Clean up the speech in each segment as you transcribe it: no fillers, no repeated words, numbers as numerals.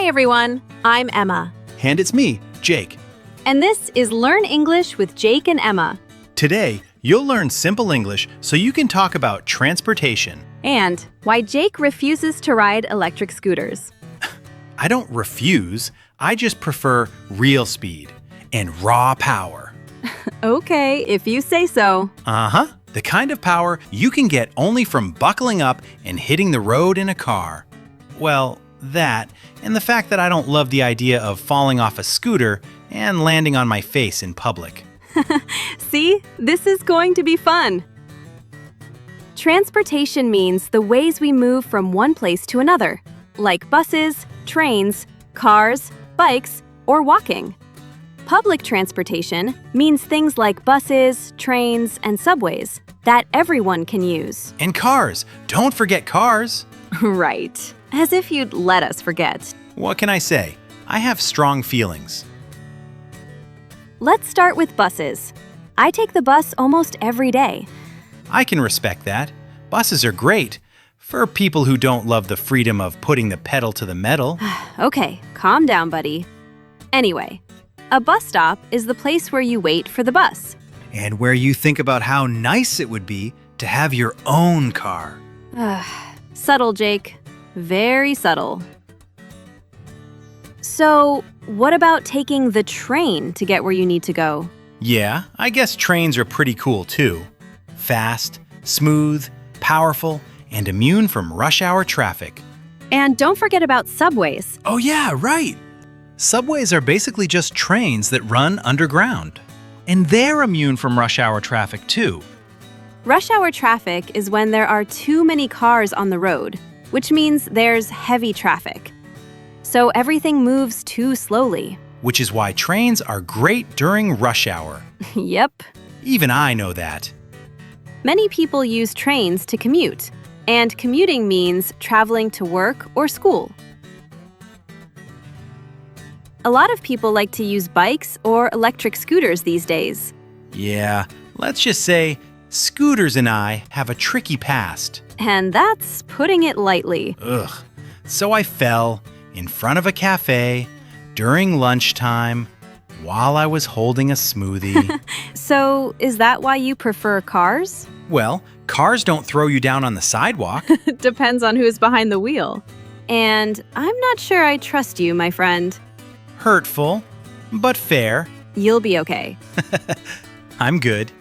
Hi everyone, I'm Emma. And it's me, Jake. And this is Learn English with Jake and Emma. Today, you'll learn simple English so you can talk about transportation. And why Jake refuses to ride electric scooters. I don't refuse, I just prefer real speed and raw power. Okay, if you say so. Uh-huh, the kind of power you can get only from buckling up and hitting the road in a car. Well, that, and the fact that I don't love the idea of falling off a scooter and landing on my face in public. See, this is going to be fun. Transportation means the ways we move from one place to another, like buses, trains, cars, bikes, or walking. Public transportation means things like buses, trains, and subways that everyone can use. And cars, don't forget cars. Right. As if you'd let us forget. What can I say? I have strong feelings. Let's start with buses. I take the bus almost every day. I can respect that. Buses are great for people who don't love the freedom of putting the pedal to the metal. Okay, calm down, buddy. Anyway, a bus stop is the place where you wait for the bus. And where you think about how nice it would be to have your own car. Subtle, Jake. Very subtle. So, what about taking the train to get where you need to go? Yeah, I guess trains are pretty cool too. Fast, smooth, powerful, and immune from rush hour traffic. And don't forget about subways. Oh yeah, right! Subways are basically just trains that run underground. And they're immune from rush hour traffic too. Rush hour traffic is when there are too many cars on the road, which means there's heavy traffic. So everything moves too slowly. Which is why trains are great during rush hour. Yep. Even I know that. Many people use trains to commute, and commuting means traveling to work or school. A lot of people like to use bikes or electric scooters these days. Yeah, let's just say scooters and I have a tricky past. And that's putting it lightly. Ugh. So I fell in front of a cafe during lunchtime while I was holding a smoothie. So, is that why you prefer cars? Well, cars don't throw you down on the sidewalk. Depends on who's behind the wheel. And I'm not sure I trust you, my friend. Hurtful, but fair. You'll be okay. I'm good.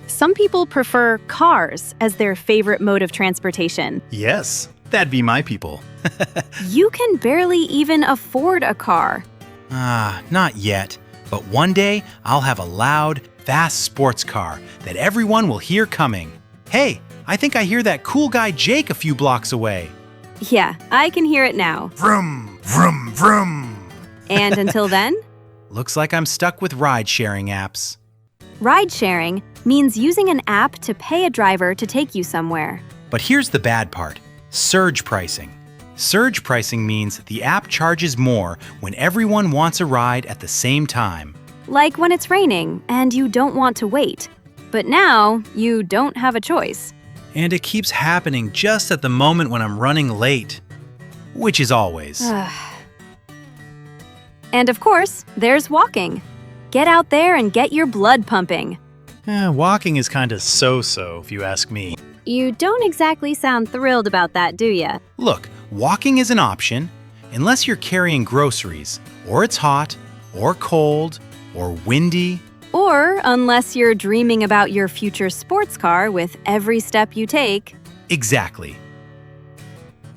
Some people prefer cars as their favorite mode of transportation. Yes, that'd be my people. You can barely even afford a car. Not yet. But one day, I'll have a loud, fast sports car that everyone will hear coming. Hey, I think I hear that cool guy Jake a few blocks away. Yeah, I can hear it now. Vroom, vroom, vroom. And until then? Looks like I'm stuck with ride-sharing apps. Ride-sharing means using an app to pay a driver to take you somewhere. But here's the bad part. Surge pricing. Surge pricing means the app charges more when everyone wants a ride at the same time. Like when it's raining and you don't want to wait. But now, you don't have a choice. And it keeps happening just at the moment when I'm running late. Which is always. And of course, there's walking. Get out there and get your blood pumping. Walking is kind of so-so, if you ask me. You don't exactly sound thrilled about that, do ya? Look, walking is an option, unless you're carrying groceries, or it's hot, or cold, or windy. Or unless you're dreaming about your future sports car with every step you take. Exactly.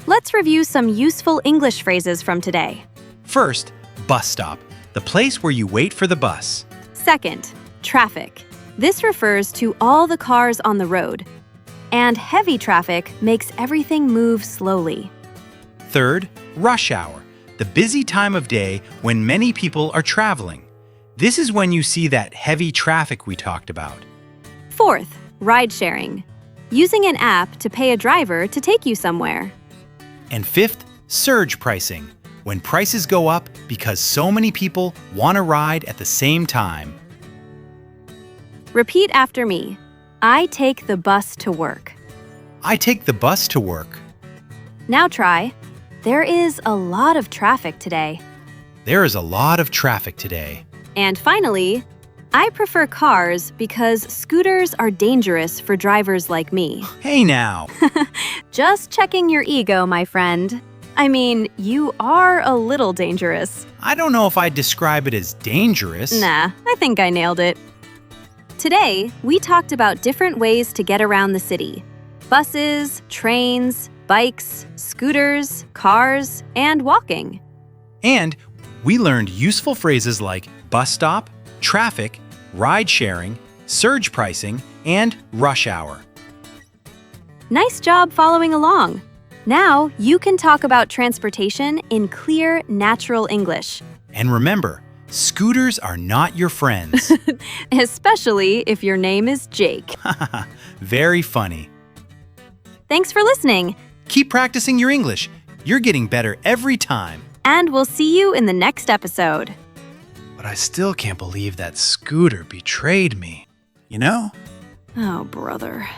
Let's review some useful English phrases from today. First, bus stop, the place where you wait for the bus. Second, traffic. This refers to all the cars on the road. And heavy traffic makes everything move slowly. Third, rush hour, the busy time of day when many people are traveling. This is when you see that heavy traffic we talked about. Fourth, ride-sharing. Using an app to pay a driver to take you somewhere. And fifth, surge pricing, when prices go up because so many people want a ride at the same time. Repeat after me. I take the bus to work. I take the bus to work. Now try. There is a lot of traffic today. There is a lot of traffic today. And finally, I prefer cars because scooters are dangerous for drivers like me. Hey now! Just checking your ego, my friend. I mean, you are a little dangerous. I don't know if I'd describe it as dangerous. Nah, I think I nailed it. Today, we talked about different ways to get around the city. Buses, trains, bikes, scooters, cars, and walking. And we learned useful phrases like bus stop, traffic, ride sharing, surge pricing, and rush hour. Nice job following along. Now you can talk about transportation in clear, natural English. And remember, scooters are not your friends. Especially if your name is Jake. Very funny. Thanks for listening. Keep practicing your English. You're getting better every time. And we'll see you in the next episode. But I still can't believe that Scooter betrayed me. You know? Oh, brother.